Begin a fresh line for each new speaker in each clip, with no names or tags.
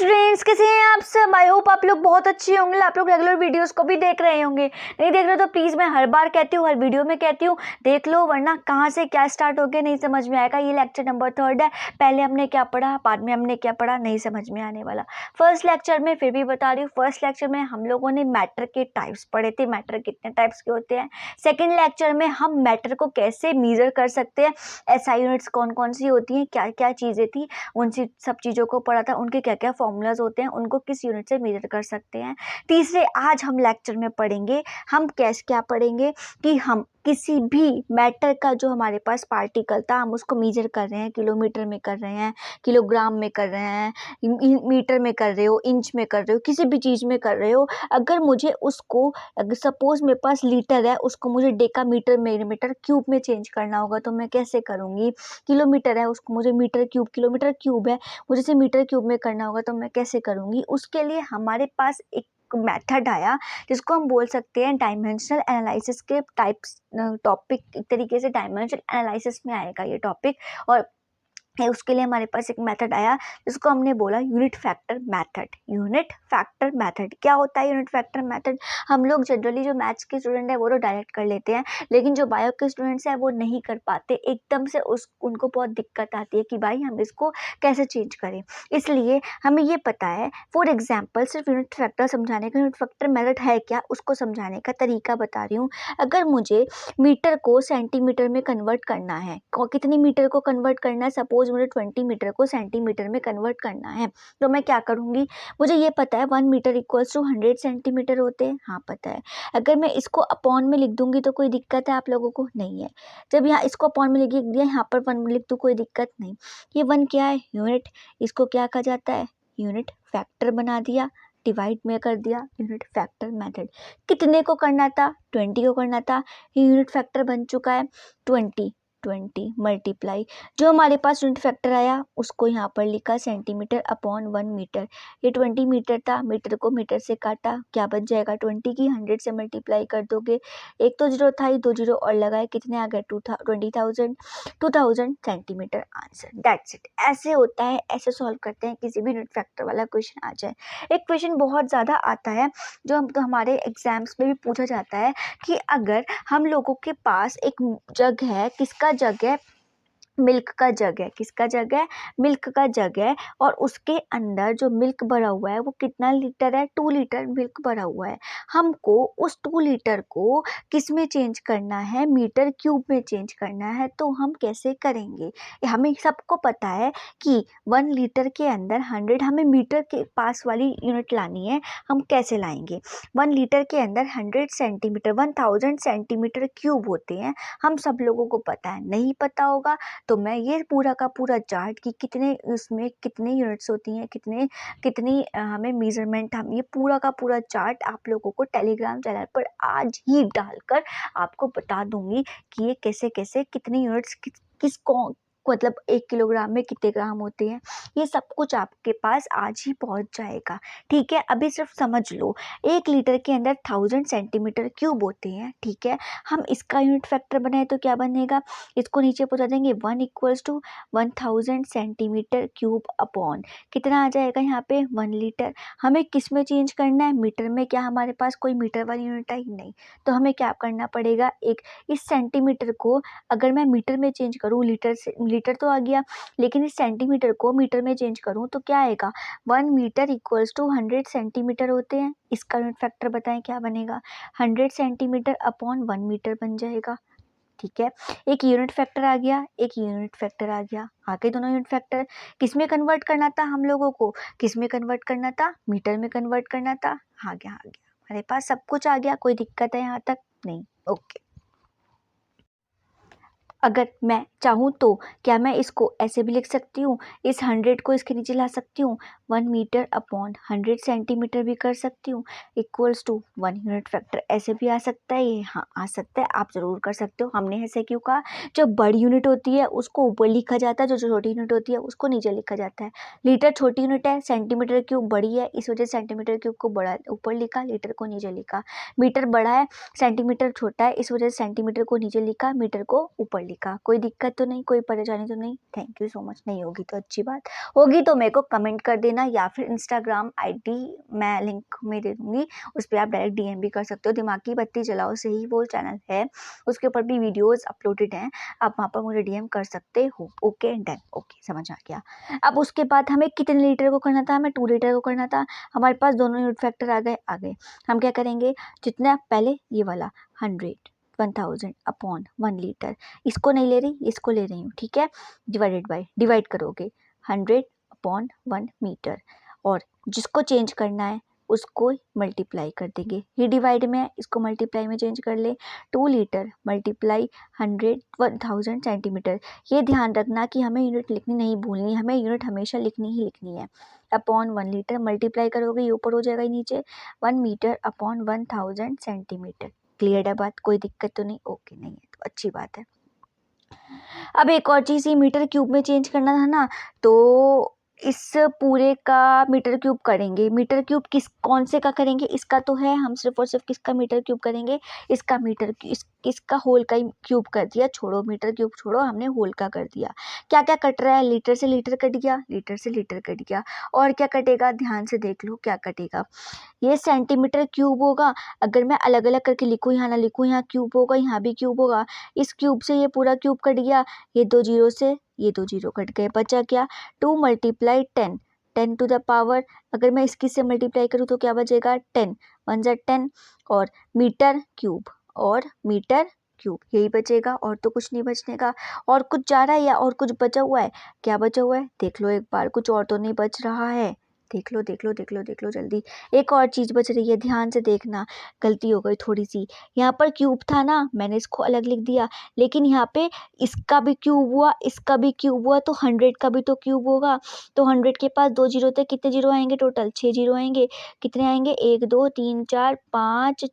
Students, कैसे हैं आप सब। आई होप आप लोग बहुत अच्छे होंगे। आप लोग रेगुलर वीडियोस को भी देख रहे होंगे। नहीं देख रहे तो प्लीज़ मैं हर बार कहती हूँ, हर वीडियो में कहती हूँ, देख लो, वरना कहाँ से क्या स्टार्ट हो गया नहीं समझ में आएगा। ये लेक्चर नंबर 3 है। पहले हमने क्या पढ़ा, बाद में हमने क्या पढ़ा, नहीं समझ में आने वाला। फर्स्ट लेक्चर में फिर भी बता रही हूँ, फर्स्ट लेक्चर में हम लोगों ने मैटर के टाइप्स पढ़े थे, मैटर कितने टाइप्स के होते हैं। सेकेंड लेक्चर में हम मैटर को कैसे मेजर कर सकते हैं, एसआई यूनिट्स कौन कौन सी होती हैं, क्या क्या चीज़ें थी, उन सब चीज़ों को पढ़ा था, उनके क्या क्या फॉर्मूलाज होते हैं, उनको किस यूनिट से मेजर कर सकते हैं। तीसरे आज हम लेक्चर में पढ़ेंगे, हम क्या पढ़ेंगे कि हम किसी भी मैटर का जो हमारे पास पार्टिकल था, हम उसको मेजर कर रहे हैं, किलोमीटर में कर रहे हैं, किलोग्राम में कर रहे हैं, मीटर में कर रहे हो, इंच में कर रहे हो, किसी भी चीज़ में कर रहे हो। अगर मुझे उसको, अगर सपोज मेरे पास लीटर है, उसको मुझे डेका मीटर मिलीमीटर क्यूब में चेंज करना होगा तो मैं कैसे करूँगी। किलोमीटर है, उसको मुझे मीटर क्यूब, किलोमीटर क्यूब है, मुझे इसे मीटर क्यूब में करना होगा तो मैं कैसे करूँगी। उसके लिए हमारे पास एक मेथड आया जिसको हम बोल सकते हैं डायमेंशनल एनालिसिस के टाइप्स। टॉपिक एक तरीके से डायमेंशनल एनालिसिस में आएगा ये टॉपिक, और उसके लिए हमारे पास एक मेथड आया जिसको हमने बोला unit factor method. Unit factor method क्या होता है? यूनिट फैक्टर मेथड हम लोग जनरली जो मैथ्स के स्टूडेंट है वो तो डायरेक्ट कर लेते हैं, लेकिन जो बायो के स्टूडेंट्स हैं वो नहीं कर पाते, एकदम से उनको बहुत दिक्कत आती है कि भाई हम इसको कैसे चेंज करें। इसलिए हमें ये पता है, फॉर एग्जाम्पल सिर्फ यूनिट फैक्टर समझाने का, यूनिट फैक्टर मेथड है क्या उसको समझाने का तरीका बता रही हूँ। अगर मुझे मीटर को सेंटीमीटर में कन्वर्ट करना है, कितनी मीटर को कन्वर्ट करना है, सपोज मुझे 20 मीटर को सेंटीमीटर में कन्वर्ट करना है, तो मैं क्या करूँगी। मुझे ये पता है 1 मीटर इक्वल्स टू 100 सेंटीमीटर होते हैं, हाँ पता है। अगर मैं इसको अपॉन में लिख दूंगी तो कोई दिक्कत है आप लोगों को? नहीं है। जब यहाँ इसको अपॉन में लिख दिया, यहाँ पर 1 लिख दूँ, कोई दिक्कत नहीं। ये 1 क्या है? यूनिट। इसको क्या कहा जाता है? यूनिट फैक्टर बना दिया, डिवाइड में कर दिया, यूनिट फैक्टर मेथड। कितने को करना था? 20 को करना था। यूनिट फैक्टर बन चुका है 20 मल्टीप्लाई, जो हमारे पास यूनिट फैक्टर आया उसको यहाँ पर लिखा सेंटीमीटर अपॉन 1 मीटर। ये 20 मीटर था, मीटर को मीटर से काटा, क्या बच जाएगा? 20 की 100 से मल्टीप्लाई कर दोगे, एक तो जीरो था, 2 जीरो और लगाए, कितने आ गए? 2000 सेंटीमीटर। Answer, that's it. ऐसे होता है, ऐसे सॉल्व करते हैं किसी भी यूनिट फैक्टर वाला क्वेश्चन आ जाए। एक क्वेश्चन बहुत ज़्यादा आता है जो तो हमारे एग्जाम्स में भी पूछा जाता है कि अगर हम लोगों के पास एक जग है, किसका जग है? मिल्क का जग है। किसका जग है? मिल्क का जग है, और उसके अंदर जो मिल्क भरा हुआ है वो कितना लीटर है? 2 लीटर मिल्क भरा हुआ है। हमको उस 2 लीटर को किस में चेंज करना है? मीटर क्यूब में चेंज करना है। तो हम कैसे करेंगे? हमें सबको पता है कि 1 लीटर के अंदर 100, हमें मीटर के पास वाली यूनिट लानी है। हम कैसे लाएंगे? 1 लीटर के अंदर 100 सेंटीमीटर, 1000 सेंटीमीटर क्यूब होते हैं। हम सब लोगों को पता है। नहीं पता होगा तो मैं ये पूरा का पूरा चार्ट कि कितने उसमें कितनी यूनिट्स होती हैं, कितनी हमें मेजरमेंट, हम ये पूरा का पूरा चार्ट आप लोगों को टेलीग्राम चैनल पर आज ही डालकर आपको बता दूंगी कि ये कैसे कैसे कितनी यूनिट्स किसको, मतलब 1 किलोग्राम में कितने ग्राम होते हैं, ये सब कुछ आपके पास आज ही पहुंच जाएगा। ठीक है, अभी सिर्फ समझ लो, 1 लीटर के अंदर 1000 सेंटीमीटर क्यूब होते हैं। ठीक है, हम इसका यूनिट फैक्टर बनाए तो क्या बनेगा? इसको नीचे पहुंचा देंगे, 1 equals to 1000 centimetre cube upon कितना आ जाएगा यहाँ पे? 1 लीटर। हमें किस में चेंज करना है? मीटर में। क्या हमारे पास कोई मीटर वाली यूनिट है ही नहीं, तो हमें क्या करना पड़ेगा? एक इस सेंटीमीटर को अगर मैं मीटर में चेंज करूँ, लीटर तो आ गया, लेकिन इस सेंटीमीटर को मीटर में चेंज करूँ तो क्या आएगा? 1 मीटर इक्वल्स टू 100 सेंटीमीटर होते हैं। इसका यूनिट फैक्टर बताएं क्या बनेगा? 100 सेंटीमीटर अपॉन 1 मीटर बन जाएगा। ठीक है, एक यूनिट फैक्टर आ गया, एक यूनिट फैक्टर आ गया, आगे दोनों यूनिट फैक्टर। किस में कन्वर्ट करना था हम लोगों को? किस में कन्वर्ट करना था? मीटर में कन्वर्ट करना था। आ गया हमारे पास सब कुछ आ गया। कोई दिक्कत है यहाँ तक? नहीं। ओके, अगर मैं चाहूँ तो क्या मैं इसको ऐसे भी लिख सकती हूँ, इस 100 को इसके नीचे ला सकती हूँ, 1 मीटर अपॉन 100 सेंटीमीटर भी कर सकती हूँ, इक्वल्स टू 1 यूनिट फैक्टर। ऐसे भी आ सकता है ये, हाँ आ सकता है, आप ज़रूर कर सकते हो। हमने ऐसे क्यों कहा? जो बड़ी यूनिट होती है उसको ऊपर लिखा जाता है, जो छोटी यूनिट होती है उसको नीचे लिखा जाता है। लीटर छोटी यूनिट है, सेंटीमीटर क्यूब बड़ी है, इस वजह से सेंटीमीटर क्यूब को बड़ा ऊपर लिखा, लीटर को नीचे लिखा। मीटर बड़ा है, सेंटीमीटर छोटा है, इस वजह से सेंटीमीटर को नीचे लिखा, मीटर को ऊपर लिखा। का। कोई दिक्कत तो नहीं, कोई परेशानी तो नहीं? Thank you so much. नहीं होगी तो अच्छी बात, होगी तो मेरे को कमेंट कर देना या फिर इंस्टाग्राम आईडी मैं लिंक में दे दूँगी, उस पे आप डायरेक्ट डीएम भी कर सकते हो। दिमाग की बत्ती जलाओ से ही वो चैनल है, उसके ऊपर भी वीडियोज़ अपलोडेड हैं, आप वहाँ पर मुझे डीएम कर सकते हो। ओके डन, ओके समझ आ गया। अब उसके बाद हमें कितने लीटर को करना था? हमें 2 लीटर को करना था। हमारे पास दोनों यूनिट फैक्टर आ गए। हम क्या करेंगे, जितना पहले ये वाला 100 1000 अपॉन 1 लीटर, इसको नहीं ले रही, इसको ले रही हूँ, ठीक है। डिवाइड करोगे 100 अपॉन 1 मीटर, और जिसको चेंज करना है उसको मल्टीप्लाई कर देंगे। ये डिवाइड में है, इसको मल्टीप्लाई में चेंज कर ले। 2 लीटर मल्टीप्लाई 1000 सेंटीमीटर। ये ध्यान रखना कि हमें यूनिट लिखनी नहीं भूलनी, हमें यूनिट हमेशा लिखनी ही लिखनी है। अपॉन 1 लीटर मल्टीप्लाई करोगे, ये ऊपर हो जाएगा नीचे, 1 मीटर अपॉन 1000 सेंटीमीटर। क्लियर है बात? कोई दिक्कत तो नहीं? ओके, नहीं है तो अच्छी बात है। अब एक और चीज़, ये मीटर क्यूब में चेंज करना था ना, तो इस पूरे का मीटर क्यूब करेंगे। मीटर क्यूब कौन से का करेंगे? इसका तो है, हम सिर्फ और सिर्फ किसका मीटर क्यूब करेंगे? इसका होल का ही क्यूब कर दिया। छोड़ो मीटर क्यूब छोड़ो, हमने होल का कर दिया। क्या क्या कट रहा है? लीटर से लीटर कट गया, लीटर से लीटर कट गया। और क्या कटेगा? ध्यान से देख लो क्या कटेगा। ये सेंटीमीटर क्यूब होगा। अगर मैं अलग अलग करके लिखूँ, यहाँ ना लिखूँ, यहाँ क्यूब होगा, यहाँ भी क्यूब होगा। इस क्यूब से ये पूरा क्यूब कट गया, ये 2 जीरो से ये 2 जीरो कट गए, बचा क्या? 2 मल्टीप्लाई 10, 10 टू द पावर, अगर मैं इसकी से मल्टीप्लाई करूँ तो क्या बचेगा? 10 1 जा 10, और मीटर क्यूब यही बचेगा, और तो कुछ नहीं बचने का। और कुछ जा रहा है या और कुछ बचा हुआ है? क्या बचा हुआ है देख लो एक बार, कुछ और तो नहीं बच रहा है। देख लो जल्दी। एक और चीज़ बच रही है, ध्यान से देखना। गलती हो गई थोड़ी सी, यहाँ पर क्यूब था ना, मैंने इसको अलग लिख दिया, लेकिन यहाँ पे इसका भी क्यूब हुआ, इसका भी क्यूब हुआ, तो 100 का भी तो क्यूब होगा। तो 100 के पास 2 जीरो थे, कितने जीरो आएंगे टोटल? 6 जीरो आएंगे। कितने आएंगे? 1 2 3 4 5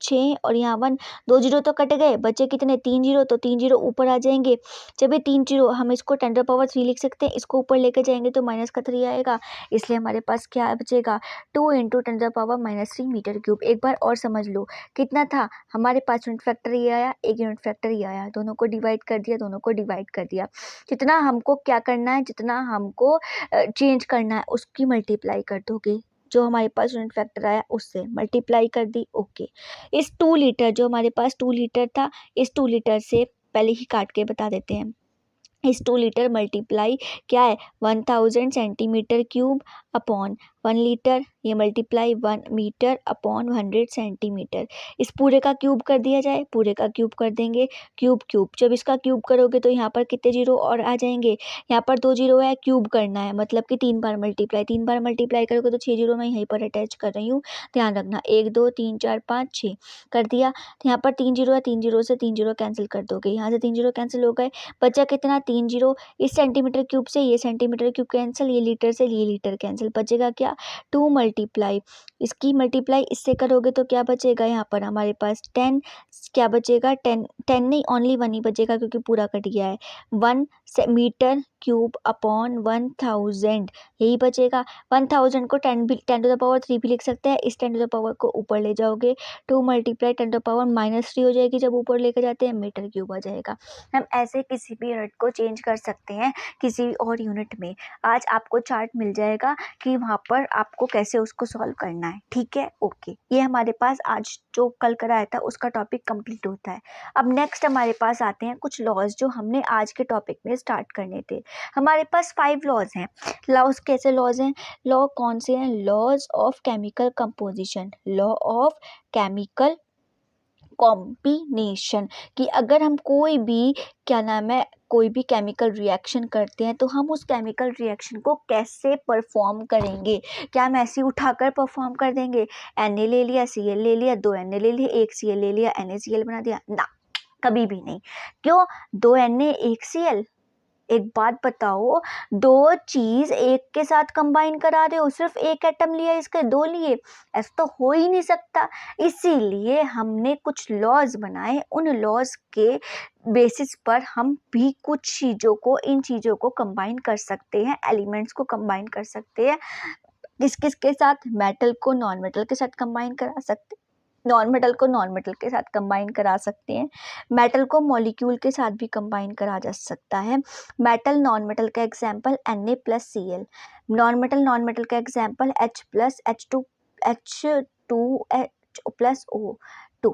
6 और यहाँ 1, 2 जीरो तो कट गए, बचे कितने? 3 जीरो, तो 3 जीरो ऊपर आ जाएंगे। जब ये 3 जीरो, हम इसको 10⁻³ लिख सकते हैं, इसको ऊपर लेके जाएंगे तो माइनस का 3 आएगा, इसलिए हमारे पास क्या बचेगा? 2 × 10⁻³ मीटर क्यूब। एक बार और समझ लो, कितना था हमारे पास? यूनिट फैक्टर ये आया, एक यूनिट फैक्टर ये आया, दोनों को डिवाइड कर दिया। जितना हमको क्या करना है, जितना हमको चेंज करना है, उसकी मल्टीप्लाई कर दोगे। जो हमारे पास यूनिट फैक्टर आया उससे मल्टीप्लाई कर दी। ओके, इस 2 लीटर, जो हमारे पास 2 लीटर था, इस 2 लीटर से पहले ही काट के बता देते हैं। इस 2 लीटर मल्टीप्लाई क्या है? 1000 सेंटीमीटर क्यूब अपॉन 1 लीटर, ये मल्टीप्लाई 1 मीटर अपॉन 100 सेंटीमीटर। इस पूरे का क्यूब कर दिया जाए, पूरे का क्यूब कर देंगे। क्यूब जब इसका क्यूब करोगे तो यहाँ पर कितने जीरो और आ जाएंगे? यहाँ पर 2 जीरो है, क्यूब करना है, मतलब कि 3 बार मल्टीप्लाई करोगे तो 6 जीरो मैं यहीं पर अटैच कर रही हूँ, ध्यान रखना। 1 2 3 4 5 6 कर दिया। तो यहाँ पर 3 जीरो है, 3 जीरो से 3 जीरो कैंसिल कर दोगे, यहाँ से 3 जीरो कैंसिल हो गए, बचा कितना? 3 जीरो। इस सेंटीमीटर क्यूब से ये सेंटीमीटर क्यूब कैंसिल, ये लीटर से ये लीटर कैंसिल, बचेगा क्या? 2 मल्टीप्लाई, इसकी मल्टीप्लाई इससे करोगे तो क्या बचेगा? यहाँ पर हमारे पास 10, क्या बचेगा? 10 नहीं, ओनली 1 ही बचेगा क्योंकि पूरा कट गया है। 1 मीटर क्यूब अपॉन 1000, यही बचेगा। 1000 को 10⁻³ भी लिख सकते हैं, इस 10⁻³ को ऊपर ले जाओगे, 2 मल्टीप्लाई 10⁻³ हो जाएगी, जब ऊपर लेकर जाते हैं मीटर क्यूब आ जाएगा। हम ऐसे किसी भी यूनिट को चेंज कर सकते हैं किसी और यूनिट में। आज आपको चार्ट मिल जाएगा कि वहाँ पर आपको कैसे उसको सॉल्व करना है, ठीक है। ओके, ये हमारे पास आज जो कल कराया था उसका टॉपिक कंप्लीट होता है। अब नेक्स्ट हमारे पास आते हैं कुछ लॉज जो हमने आज के टॉपिक में स्टार्ट करने थे। हमारे पास 5 लॉज हैं। लॉज कैसे लॉज हैं? लॉ कौन से हैं? Laws of chemical composition, law of chemical combination, कि अगर हम कोई भी कोई भी केमिकल रिएक्शन करते हैं तो हम उस केमिकल रिएक्शन को कैसे परफॉर्म करेंगे। क्या हम ऐसे उठाकर परफॉर्म कर देंगे? Na ले लिया, Cl ले लिया, 2 Na ले लिए, 1 Cl ले लिया, NaCl बना दिया? ना, कभी भी नहीं। क्यों? 2 Na 1 Cl। एक बात बताओ, 2 चीज एक के साथ कंबाइन करा रहे हो, सिर्फ एक एटम लिया, इसके 2 लिए, ऐसा तो हो ही नहीं सकता। इसीलिए हमने कुछ लॉज बनाए, उन लॉज के बेसिस पर हम भी कुछ चीज़ों को, इन चीज़ों को कंबाइन कर सकते हैं, एलिमेंट्स को कंबाइन कर सकते हैं। किस किस के साथ? मेटल को नॉन मेटल के साथ कंबाइन करा सकते, नॉन मेटल को नॉन मेटल के साथ कंबाइन करा सकते हैं, मेटल को मॉलिक्यूल के साथ भी कंबाइन करा जा सकता है। मेटल नॉन मेटल का एग्जांपल Na+Cl, नॉन मेटल का एग्जांपल H+H2O2,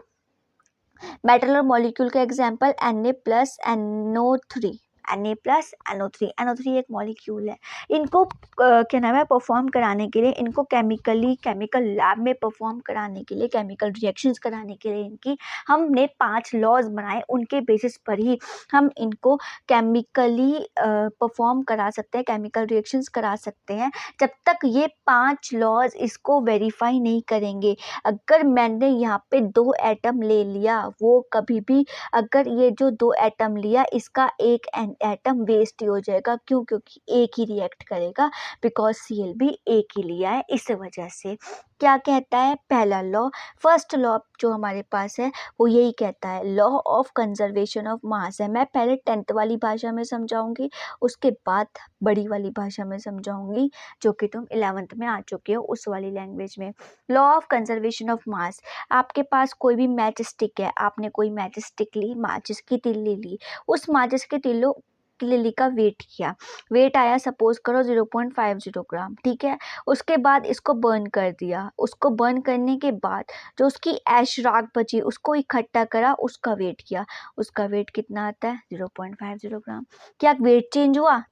मेटल और मॉलिक्यूल का एग्जांपल Na+NO3, Na+NO3 एक मॉलिक्यूल है। इनको क्या नाम है परफॉर्म कराने के लिए, इनको केमिकल लैब में परफॉर्म कराने के लिए, केमिकल रिएक्शंस कराने के लिए इनकी हमने 5 लॉज बनाए, उनके बेसिस पर ही हम इनको केमिकली परफॉर्म करा सकते हैं, केमिकल रिएक्शंस करा सकते हैं। जब तक ये 5 लॉज इसको वेरीफाई नहीं करेंगे, अगर मैंने यहाँ पे 2 एटम ले लिया, वो कभी भी, अगर ये जो 2 एटम लिया इसका एक एटम वेस्ट ही हो जाएगा। क्यों? क्योंकि एक ही रिएक्ट करेगा, बिकॉज Cl भी एक ही लिया है। इस वजह से क्या कहता है पहला लॉ, फर्स्ट लॉ जो हमारे पास है वो यही कहता है, law of conservation of mass है। मैं पहले 10th वाली भाषा में समझाऊंगी, उसके बाद बड़ी वाली भाषा में समझाऊंगी, जो कि तुम 11th में आ चुके हो उस वाली लैंग्वेज में। Law of conservation of mass, आपके पास कोई भी मैच स्टिक है, आपने कोई मैच स्टिक ली, माचिस की तिल्ली ली, उस माचिस की तिल्ली का वेट किया, वेट आया सपोज करो 0.50 ग्राम, ठीक है। उसके बाद इसको बर्न कर दिया, उसको बर्न करने के बाद जो उसकी ऐश राख बची उसको इकट्ठा करा, उसका वेट किया, उसका वेट कितना आता है 0.50 ग्राम। क्या वेट चेंज हुआ?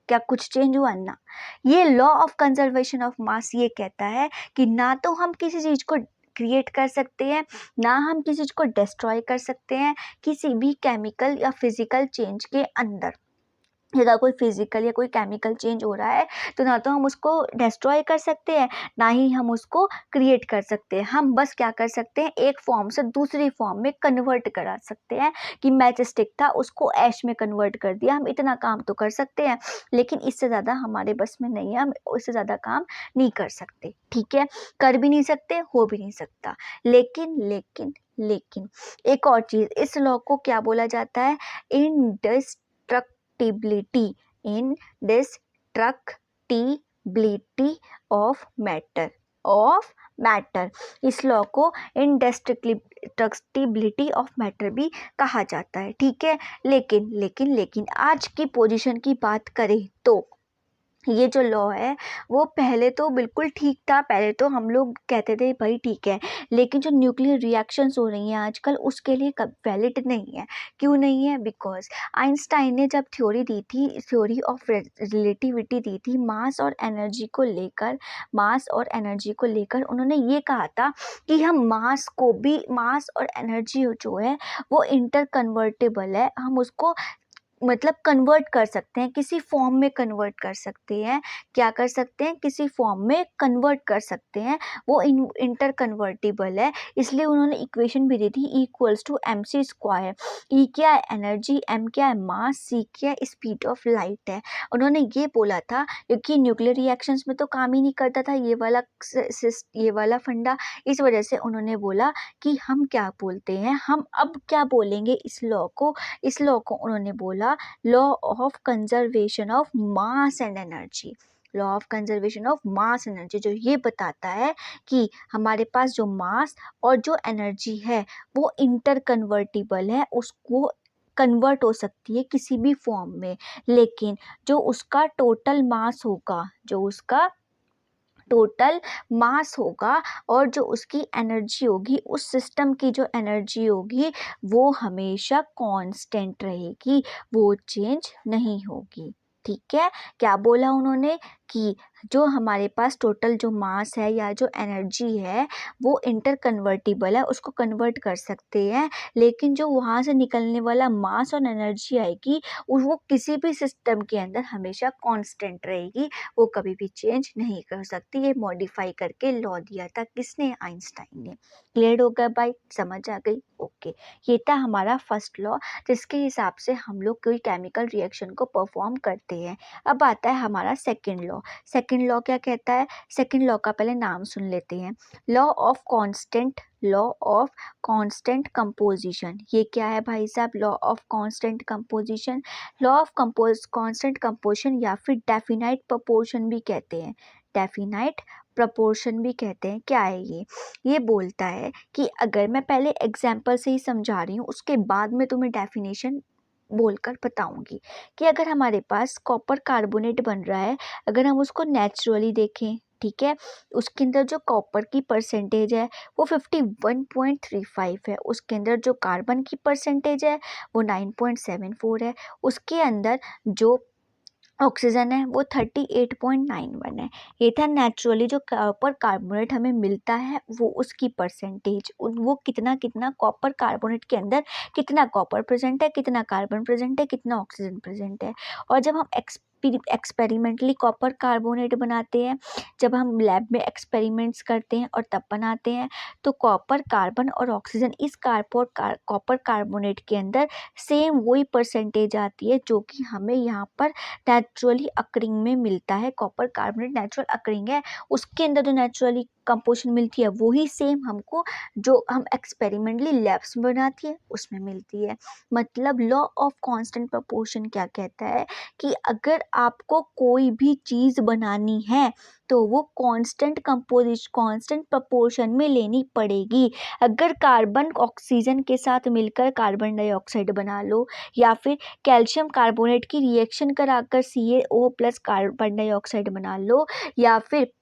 क्या कुछ चेंज हुआ? ना। ये law of conservation of mass ये कहता है कि ना तो हम किसी चीज को क्रिएट कर सकते हैं, ना हम किसी चीज को डिस्ट्रॉय कर सकते हैं किसी भी केमिकल या फिजिकल चेंज के अंदर। अगर कोई फिजिकल या कोई केमिकल चेंज हो रहा है तो ना तो हम उसको डिस्ट्रॉय कर सकते हैं, ना ही हम उसको क्रिएट कर सकते हैं। हम बस क्या कर सकते हैं, एक फॉर्म से दूसरी फॉर्म में कन्वर्ट करा सकते हैं, कि मैच स्टिक था उसको ऐश में कन्वर्ट कर दिया। हम इतना काम तो कर सकते हैं, लेकिन इससे ज़्यादा हमारे बस में नहीं है, हम इससे ज़्यादा काम नहीं कर सकते, ठीक है। कर भी नहीं सकते, हो भी नहीं सकता। लेकिन एक और चीज़, इस लॉ को क्या बोला जाता है, indestructibility ऑफ मैटर। इस लॉ को इंडेस्ट्रक्टिबिलिटी ऑफ मैटर भी कहा जाता है, ठीक है। लेकिन आज की पोजीशन की बात करें तो ये जो लॉ है वो पहले तो बिल्कुल ठीक था, पहले तो हम लोग कहते थे भाई ठीक है, लेकिन जो न्यूक्लियर रिएक्शंस हो रही हैं आजकल उसके लिए वैलिड नहीं है। क्यों नहीं है? बिकॉज आइंस्टाइन ने जब थ्योरी दी थी, थ्योरी ऑफ रिलेटिविटी दी थी मास और एनर्जी को लेकर, उन्होंने ये कहा था कि हम मास और एनर्जी जो है वो इंटर कन्वर्टेबल है, हम उसको मतलब कन्वर्ट कर सकते हैं, किसी फॉर्म में कन्वर्ट कर सकते हैं। क्या कर सकते हैं? किसी फॉर्म में कन्वर्ट कर सकते हैं, वो इंटर कन्वर्टिबल है। इसलिए उन्होंने इक्वेशन भी दी थी E=mc²। E क्या है? एनर्जी, M क्या है? मास, C क्या है? स्पीड ऑफ लाइट है। उन्होंने ये बोला था, क्योंकि न्यूक्लियर रिएक्शंस में तो काम ही नहीं करता था ये वाला फंडा, इस वजह से उन्होंने बोला कि हम क्या बोलते हैं, हम अब क्या बोलेंगे इस लॉ को उन्होंने बोला law of conservation of mass and energy. Law of conservation of mass energy जो ये बताता है कि हमारे पास जो मास और जो एनर्जी है वो इंटर कन्वर्टिबल है, उसको कन्वर्ट हो सकती है किसी भी फॉर्म में, लेकिन जो उसका टोटल मास होगा और जो उसकी एनर्जी होगी, उस सिस्टम की जो एनर्जी होगी वो हमेशा कांस्टेंट रहेगी, वो चेंज नहीं होगी, ठीक है। क्या बोला उन्होंने कि जो हमारे पास टोटल जो मास है या जो एनर्जी है वो इंटर कन्वर्टिबल है, उसको कन्वर्ट कर सकते हैं, लेकिन जो वहाँ से निकलने वाला मास और एनर्जी आएगी वो किसी भी सिस्टम के अंदर हमेशा कांस्टेंट रहेगी, वो कभी भी चेंज नहीं कर सकती। ये मॉडिफाई करके लॉ दिया था किसने? आइंस्टाइन ने। क्लियर हो गया भाई? समझ आ गई? ओके। ये था हमारा फर्स्ट लॉ, जिसके हिसाब से हम लोग कोई केमिकल रिएक्शन को परफॉर्म करते हैं। अब आता है हमारा सेकेंड लॉ। सेकंड लॉ क्या कहता है? सेकंड लॉ का पहले नाम सुन लेते हैं, लॉ ऑफ कांस्टेंट कंपोजिशन। ये क्या है भाई साहब? Law of constant composition. Law of constant composition या फिर डेफिनाइट प्रोपोर्शन भी कहते हैं, डेफिनाइट प्रपोर्शन भी कहते हैं। क्या है ये बोलता है कि अगर मैं पहले एग्जाम्पल से ही समझा रही हूँ, उसके बाद में तुम्हें डेफिनेशन बोलकर बताऊंगी कि अगर हमारे पास कॉपर कार्बोनेट बन रहा है, अगर हम उसको नेचुरली देखें, ठीक है, उसके अंदर जो कॉपर की परसेंटेज है वो 51.35 है, उसके अंदर जो कार्बन की परसेंटेज है वो 9.74 है, उसके अंदर जो ऑक्सीजन है वो 38.91 है। ये था नेचुरली जो कॉपर कार्बोनेट हमें मिलता है वो उसकी परसेंटेज, वो कितना कॉपर कार्बोनेट के अंदर कितना कॉपर प्रेजेंट है, कितना कार्बन प्रेजेंट है, कितना ऑक्सीजन प्रेजेंट है। और जब हम एक्सपेरिमेंटली कॉपर कार्बोनेट बनाते हैं, जब हम लैब में एक्सपेरिमेंट्स करते हैं और तब बनाते हैं, तो कॉपर कार्बन और ऑक्सीजन इस कॉपर कार्बोनेट के अंदर सेम वही परसेंटेज आती है जो कि हमें यहाँ पर नेचुरली अकरिंग में मिलता है। कॉपर कार्बोनेट नेचुरल अकरिंग है, उसके अंदर जो नेचुरली कंपोजिशन मिलती है वही सेम हमको जो हम एक्सपेरिमेंटली लैब्स में बनाती है उसमें मिलती है। मतलब लॉ ऑफ कांस्टेंट प्रोपोर्शन क्या कहता है कि अगर आपको कोई भी चीज़ बनानी है तो वो कांस्टेंट प्रोपोर्शन में लेनी पड़ेगी। अगर कार्बन ऑक्सीजन के साथ मिलकर कार्बन डाइऑक्साइड बना लो, या फिर कैल्शियम कार्बोनेट की रिएक्शन कराकर CaO प्लस कार्बन डाइऑक्साइड बना लो, या फिर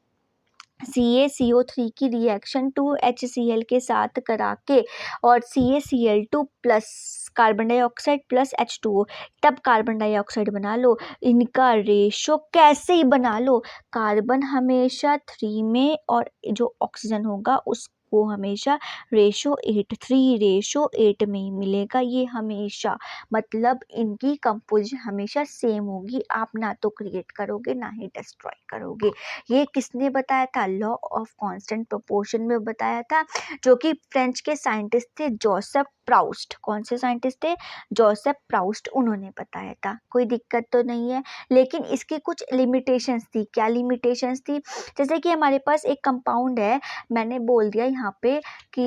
CaCO3 की रिएक्शन 2HCl के साथ करा के और CaCl2 plus carbon dioxide plus H2O तब कार्बन डाइऑक्साइड बना लो, इनका रेशो कैसे ही बना लो, कार्बन हमेशा 3 में और जो ऑक्सीजन होगा उसको हमेशा रेशो 8:3 में ही मिलेगा। ये हमेशा, मतलब इनकी कंपोजिशन हमेशा सेम होगी, आप ना तो क्रिएट करोगे ना ही डिस्ट्रॉय करोगे। ये किसने बताया था? लॉ ऑफ कांस्टेंट प्रोपोर्शन में बताया था, जो कि फ्रेंच के साइंटिस्ट थे जोसेफ प्राउस्ट। कौन से साइंटिस्ट थे? जोसेफ प्राउस्ट, उन्होंने बताया था। कोई दिक्कत तो नहीं है, लेकिन इसकी कुछ लिमिटेशंस थी। क्या लिमिटेशंस थी? जैसे कि हमारे पास एक कंपाउंड है, मैंने बोल दिया यहाँ पे कि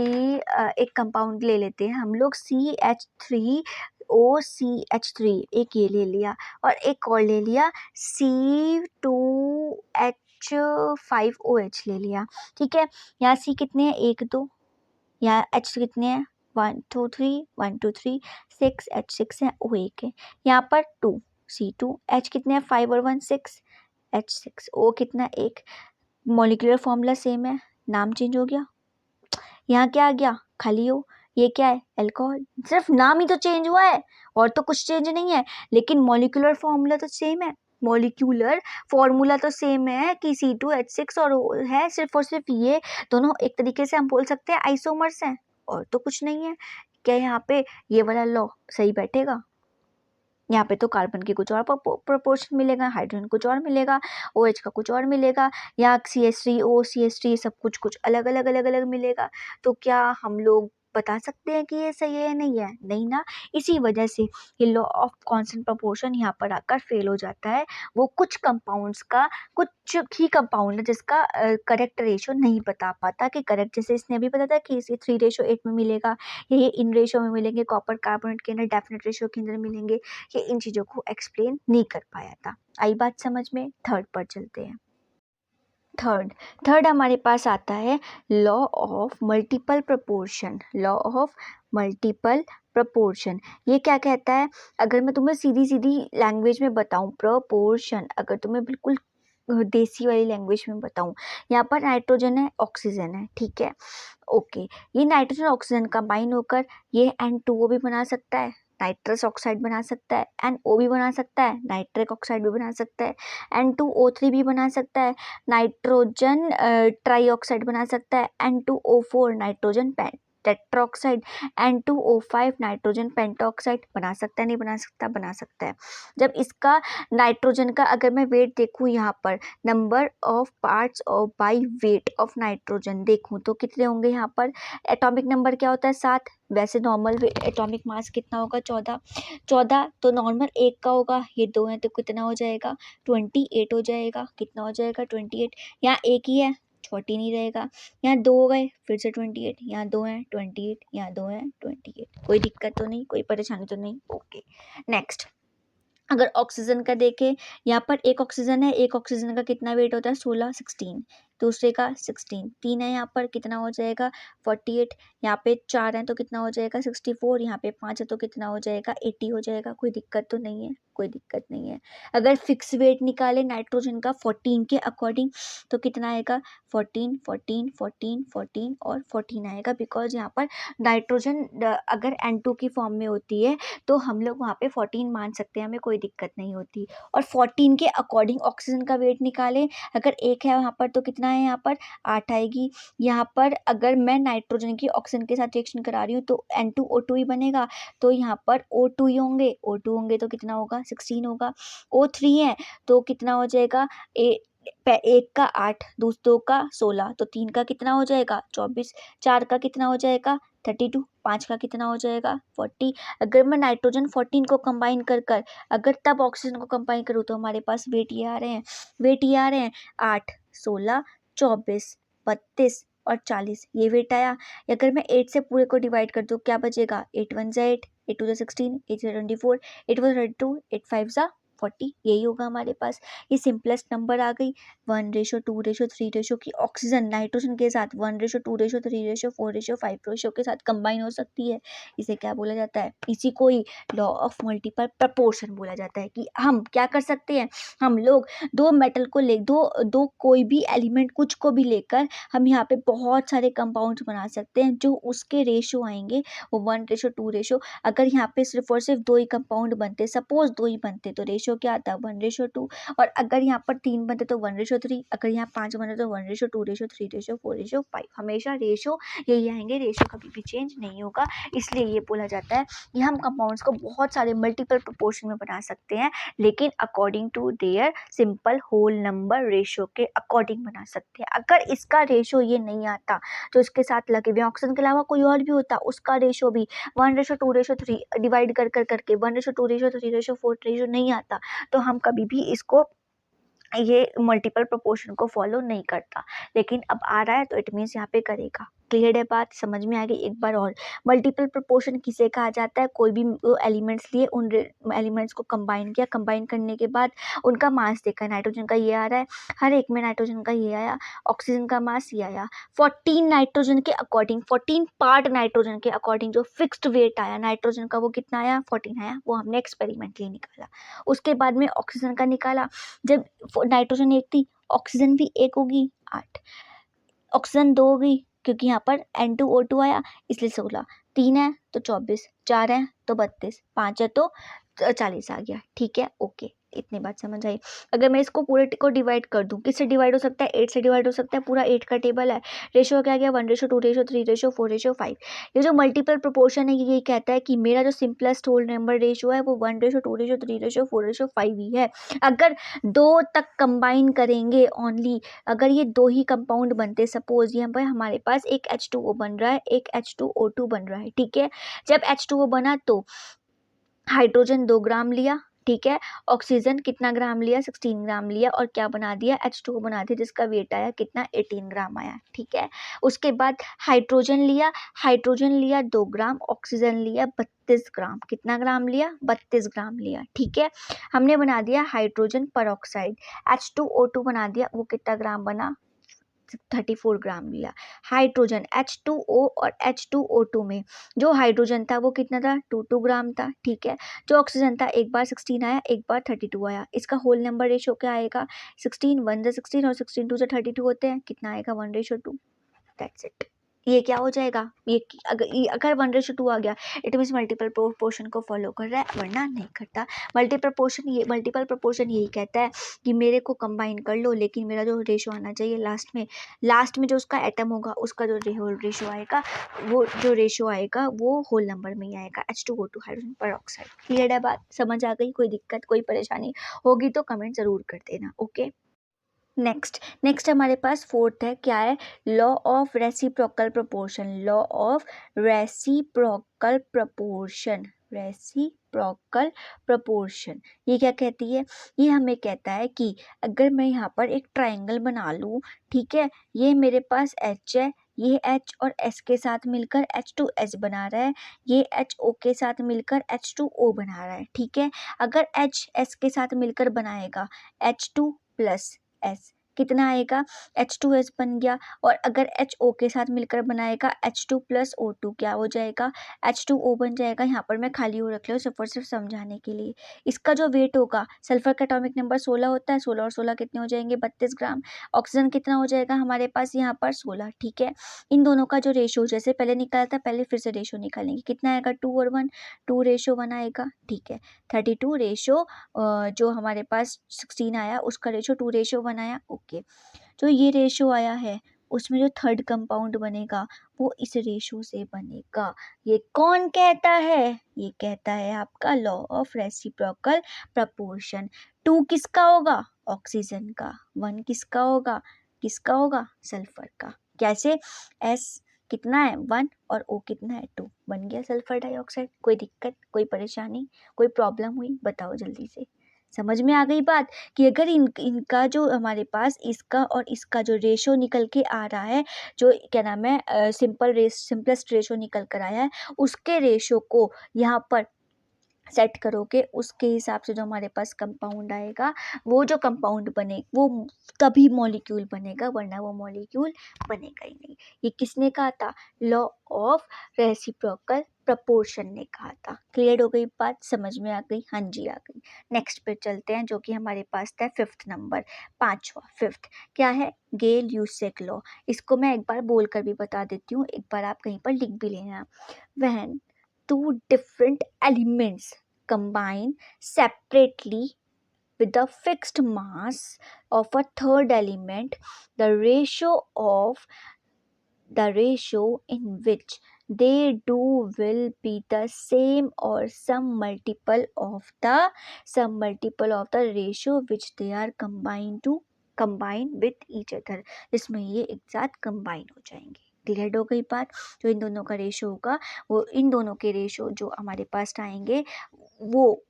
एक कंपाउंड ले लेते हैं हम लोग CH3OCH3, एक ये ले लिया और एक और ले लिया C2H5OH ले लिया, ठीक है। यहाँ C कितने हैं? 1 2, यहाँ H कितने हैं? 1 2 3 1 2 3 6, H6 है, O 1 है। यहाँ पर 2 C2, H कितने हैं? 5 और 1 6, H6, O कितना? 1। मॉलिक्यूलर फॉर्मूला सेम है, नाम चेंज हो गया। यहाँ क्या आ गया? खाली O। ये क्या है? अल्कोहल। सिर्फ नाम ही तो चेंज हुआ है और तो कुछ चेंज नहीं है, लेकिन मॉलिक्यूलर फॉर्मूला तो सेम है। मॉलिक्यूलर फॉर्मूला तो सेम है कि C2H6 और O है, सिर्फ और सिर्फ ये दोनों एक तरीके से हम बोल सकते हैं आइसोमर्स हैं, और तो कुछ नहीं है। क्या यहाँ पे ये वाला लॉ सही बैठेगा? यहाँ पे तो कार्बन की कुछ और प्रोपोर्शन मिलेगा, हाइड्रोजन कुछ और मिलेगा, OH का कुछ और मिलेगा, यहाँ CH3O CH3 सब कुछ अलग मिलेगा। तो क्या हम लोग बता सकते हैं कि ये सही है या नहीं है? नहीं ना। इसी वजह से ये लॉ ऑफ कांस्टेंट प्रोपोर्शन यहाँ पर आकर फेल हो जाता है। वो कुछ कंपाउंड्स का, कुछ ही कंपाउंड है जिसका करेक्ट रेशो नहीं बता पाता कि करेक्ट, जैसे इसने अभी बताया था कि इसे 3:8 में मिलेगा, ये इन रेशो में मिलेंगे, कॉपर कार्बोनेट के अंदर डेफिनेट रेशो के अंदर मिलेंगे, ये इन चीज़ों को एक्सप्लेन नहीं कर पाया था। आई बात समझ में? थर्ड पर चलते हैं। थर्ड हमारे पास आता है law of multiple proportion. Law of multiple proportion ये क्या कहता है? अगर मैं तुम्हें सीधी लैंग्वेज में बताऊं, प्रोपोर्शन, अगर तुम्हें बिल्कुल देसी वाली लैंग्वेज में बताऊं, यहाँ पर नाइट्रोजन है, ऑक्सीजन है, ठीक है, ओके। ये नाइट्रोजन ऑक्सीजन कंबाइन होकर ये N2O भी बना सकता है, नाइट्रस ऑक्साइड बना सकता है, NO भी बना सकता है, नाइट्रिक ऑक्साइड भी बना सकता है, N2O3 भी बना सकता है, नाइट्रोजन ट्राई ऑक्साइड बना सकता है, N2O4 nitrogen tetroxide, N2O5 nitrogen pentoxide. बना सकता है नहीं बना सकता? बना सकता है। जब इसका नाइट्रोजन का अगर मैं वेट देखूँ यहाँ पर, number of parts of by weight of nitrogen देखूँ तो कितने होंगे यहाँ पर? एटॉमिक नंबर क्या होता है? 7। वैसे नॉर्मल एटॉमिक मास कितना होगा? 14। 14 तो नॉर्मल 1 का होगा, ये 2 है तो कितना हो जाएगा? 28 हो जाएगा। कितना हो जाएगा? 28। यहाँ एक ही है, 14 ही रहेगा। यहाँ 2 हो गए, फिर से 28। यहाँ 2 हैं, 28। यहाँ 2 हैं, 28। कोई दिक्कत तो नहीं, कोई परेशानी तो नहीं? ओके। नेक्स्ट, अगर ऑक्सीजन का देखें, यहाँ पर एक ऑक्सीजन है, एक ऑक्सीजन का कितना वेट होता है? 16, 16। दूसरे का 16। 3 है यहाँ पर, कितना हो जाएगा? 48। यहाँ पे 4 है तो कितना हो जाएगा? 64। यहाँ पे 5 है तो कितना हो जाएगा? 80 हो जाएगा। कोई दिक्कत तो नहीं है? कोई दिक्कत नहीं है। अगर फिक्स वेट निकाले नाइट्रोजन का 14 के अकॉर्डिंग तो कितना आएगा? 14, 14, 14, 14 और 14 आएगा, बिकॉज यहाँ पर नाइट्रोजन अगर N2 की फॉर्म में होती है तो हम लोग वहाँ पे 14 मान सकते हैं, हमें कोई दिक्कत नहीं होती। और 14 के अकॉर्डिंग ऑक्सीजन का वेट निकालें, अगर 1 है वहाँ पर तो कितना है? यहाँ पर 8 आएगी। यहाँ पर अगर मैं नाइट्रोजन की ऑक्सीजन के साथ रिएक्शन करा रही हूँ तो N2O2 ही बनेगा, तो यहाँ पर O2 ही होंगे। O2 होंगे तो कितना होगा? 16 होगा। O3 है तो कितना हो जाएगा? एक का 8, दो का 16, तो 3 का कितना हो जाएगा? 24। 4 का कितना हो जाएगा? 32। 5 का कितना हो जाएगा? 40। अगर मैं नाइट्रोजन 14 को कंबाइन कर अगर तब ऑक्सीजन को कंबाइन करूँ तो हमारे पास वेट ये आ रहे हैं, 8, 16, 24, 32 और 40, ये वेट आया। अगर मैं 8 से पूरे को डिवाइड कर दूँ क्या बचेगा? 8 1 जा 8, 8 2 जा 16, 8 3 24, 8 4 32, 8 5 जा 40, यही होगा हमारे पास। ये सिंपलेस्ट नंबर आ गई। 1:2:3 की ऑक्सीजन नाइट्रोजन के साथ 1:2:3:4:5 के साथ कंबाइन हो सकती है। इसे क्या बोला जाता है? इसी को ही लॉ ऑफ मल्टीपल प्रपोर्शन बोला जाता है कि हम क्या कर सकते हैं, हम लोग दो मेटल को ले दो कोई भी एलिमेंट कुछ को भी लेकर हम यहाँ पे बहुत सारे कंपाउंड्स बना सकते हैं, जो उसके रेशो आएंगे वो 1:2 अगर यहाँ पे सिर्फ और सिर्फ 2 ही कंपाउंड बनते, सपोज 2 ही बनते तो रेशो क्या आता? 1:2। और अगर यहाँ पर 3 बनते तो 1:3, अगर यहाँ 5 बनते तो 1:2:3:4:5। हमेशा रेशो यही आएंगे, रेशो कभी भी चेंज नहीं होगा। इसलिए ये बोला जाता है कि हम कंपाउंड्स को बहुत सारे मल्टीपल प्रोपोर्शन में बना सकते हैं, लेकिन according to their simple whole number ratio के अकॉर्डिंग बना सकते हैं। अगर इसका रेशो ये नहीं आता तो इसके साथ लगे हुए ऑक्सीजन के अलावा कोई और भी होता, उसका रेशो भी 1:2:3 डिवाइड करके 1:2:3:4 नहीं आता, तो हम कभी भी इसको ये मल्टीपल प्रोपोर्शन को फॉलो नहीं करता। लेकिन अब आ रहा है तो इट मीन्स यहाँ पे करेगा। क्लियर है बात? समझ में आ गई? एक बार और, मल्टीपल प्रोपोर्शन किसे कहा जाता है? कोई भी एलिमेंट्स लिए, उन एलिमेंट्स को कंबाइन किया, कंबाइन करने के बाद उनका मास देखा, नाइट्रोजन का ये आ रहा है, हर एक में नाइट्रोजन का ये आया, ऑक्सीजन का मास ये आया, 14 नाइट्रोजन के अकॉर्डिंग, 14 पार्ट नाइट्रोजन के अकॉर्डिंग जो फिक्स्ड वेट आया नाइट्रोजन का वो कितना आया? 14 आया। वो हमने एक्सपेरिमेंटली निकाला। उसके बाद में ऑक्सीजन का निकाला, जब नाइट्रोजन 1 थी, ऑक्सीजन भी 1 होगी, 8, ऑक्सीजन 2 होगी क्योंकि यहाँ पर N2O2 आया इसलिए 16, 3 है तो 24, 4 है तो 32, 5 है तो 40 आ गया। ठीक है, ओके, इतनी बात समझ आई। अगर मैं इसको पूरे को डिवाइड कर दूं, किससे डिवाइड हो सकता है? 8 से डिवाइड हो सकता है। पूरा 8 का टेबल है। रेशो क्या गया? 1:2:3:4:5। ये जो मल्टीपल प्रोपोर्शन है ये कहता है कि मेरा जो सिंपलेस्ट होल नंबर रेशो है वो 1:2:3:4:5 ही है। अगर 2 तक कंबाइन करेंगे ओनली, अगर ये 2 ही कंपाउंड बनते, सपोज यहाँ पर हमारे पास एक H2O बन रहा है, एक H2O2 बन रहा है, ठीक है। जब H2O बना तो हाइड्रोजन 2 ग्राम लिया, ठीक है, ऑक्सीजन कितना ग्राम लिया? 16 ग्राम लिया, और क्या बना दिया? H2O बना दिया, जिसका वेट आया कितना? 18 ग्राम आया, ठीक है। उसके बाद हाइड्रोजन लिया 2 ग्राम, ऑक्सीजन लिया 32 ग्राम, कितना ग्राम लिया? 32 ग्राम लिया, ठीक है। हमने बना दिया हाइड्रोजन परऑक्साइड, H2O2 बना दिया, वो कितना ग्राम बना? 34 ग्राम लिया। हाइड्रोजन H2O और H2O2 में जो हाइड्रोजन था वो कितना था? 2 ग्राम था, ठीक है। जो ऑक्सीजन था एक बार 16 आया, एक बार 32 आया। इसका होल नंबर रेशो क्या आएगा? 16 1 16 और 16 2 32 होते हैं, कितना आएगा? 1:2। That's it. ये क्या हो जाएगा, ये अगर 1:2 आ गया इट मीन्स मल्टीपल प्रोपोर्शन को फॉलो कर रहा है, वरना नहीं करता। मल्टीपल प्रोपोर्शन यही कहता है कि मेरे को कंबाइन कर लो, लेकिन मेरा जो रेशो आना चाहिए लास्ट में जो उसका एटम होगा उसका जो रेशो आएगा, वो होल नंबर में ही आएगा, H2O2 हाइड्रोजन पर ऑक्साइड। क्लियर है बात, समझ आ गई? कोई दिक्कत कोई परेशानी होगी तो कमेंट जरूर कर देना। ओके, नेक्स्ट हमारे पास फोर्थ है, क्या है? Law of reciprocal proportion. Law of reciprocal proportion ये क्या कहती है? ये हमें कहता है कि अगर मैं यहाँ पर एक ट्रायंगल बना लूँ, ठीक है, ये मेरे पास H है, ये H और S के साथ मिलकर H2S बना रहा है, ये HO के साथ मिलकर H2O बना रहा है, ठीक है। अगर H S के साथ मिलकर बनाएगा H2 प्लस S, कितना आएगा? H2S बन गया। और अगर HO के साथ मिलकर बनाएगा H2 प्लस O2, क्या हो जाएगा? H2O बन जाएगा। यहाँ पर मैं खाली हो रख लिया सिर्फ समझाने के लिए। इसका जो वेट होगा, सल्फर का एटॉमिक नंबर 16 होता है, 16 और 16 कितने हो जाएंगे? 32 ग्राम। ऑक्सीजन कितना हो जाएगा हमारे पास यहाँ पर? 16, ठीक है। इन दोनों का जो रेशो जैसे पहले निकाला था, पहले फिर से रेशो निकालेंगे, कितना आएगा? 2 और 1, 2:1 आएगा, ठीक है। 32 रेशो जो हमारे पास 16 आया उसका रेशो 2:1 आया, ओके। जो ये रेशो आया है उसमें जो थर्ड कंपाउंड बनेगा वो इस रेशो से बनेगा। ये कौन कहता है? ये कहता है आपका लॉ ऑफ रेसिप्रोकल प्रोपोर्शन। 2 किसका होगा? ऑक्सीजन का। 1 किसका होगा? सल्फर का। कैसे? S कितना है? 1 और O कितना है? 2, बन गया सल्फर डाइऑक्साइड। कोई दिक्कत कोई परेशानी कोई प्रॉब्लम हुई? बताओ जल्दी से। समझ में आ गई बात कि अगर इनका जो हमारे पास इसका और इसका जो रेशो निकल के आ रहा है, जो क्या नाम है सिंपलेस्ट रेशो निकल कर आया है, उसके रेशो को यहाँ पर सेट करोगे, उसके हिसाब से जो हमारे पास कंपाउंड आएगा, वो जो कंपाउंड बने वो तभी मॉलिक्यूल बनेगा, वरना वो मॉलिक्यूल बनेगा ही नहीं। ये किसने कहा था? लॉ ऑफ रेसिप्रोकल प्रोपोर्शन ने कहा था। क्लियर हो गई बात? समझ में आ गई? हाँ जी आ गई। नेक्स्ट पे चलते हैं, जो कि हमारे पास था 5th नंबर, 5वां क्या है? गेल ल्यूसेक लॉ। इसको मैं एक बार बोल कर भी बता देती हूँ, एक बार आप कहीं पर लिख भी लेना। When two different elements combine separately with the fixed mass of a third element, the ratio in which they do will be the same or some multiple of the ratio which they are combine with each other। इसमें ये एक साथ combine हो जाएंगे। Clear हो गई बात? जो इन दोनों का रेशो होगा, वो इन दोनों के रेशो जो हमारे पास आएंगे, वो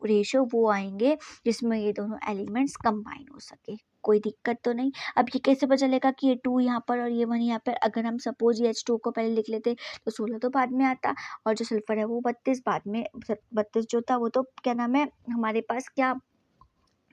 आएंगे जिसमें ये दोनों एलिमेंट्स कंबाइन हो सके। कोई दिक्कत तो नहीं? अब ये कैसे पता चलेगा कि ये 2 यहाँ पर और ये 1 यहाँ पर? अगर हम सपोज ये H2 को पहले लिख लेते तो 16 तो बाद में आता, और जो सल्फर है वो 32 बाद में, 32 जो था वो तो क्या नाम है हमारे पास क्या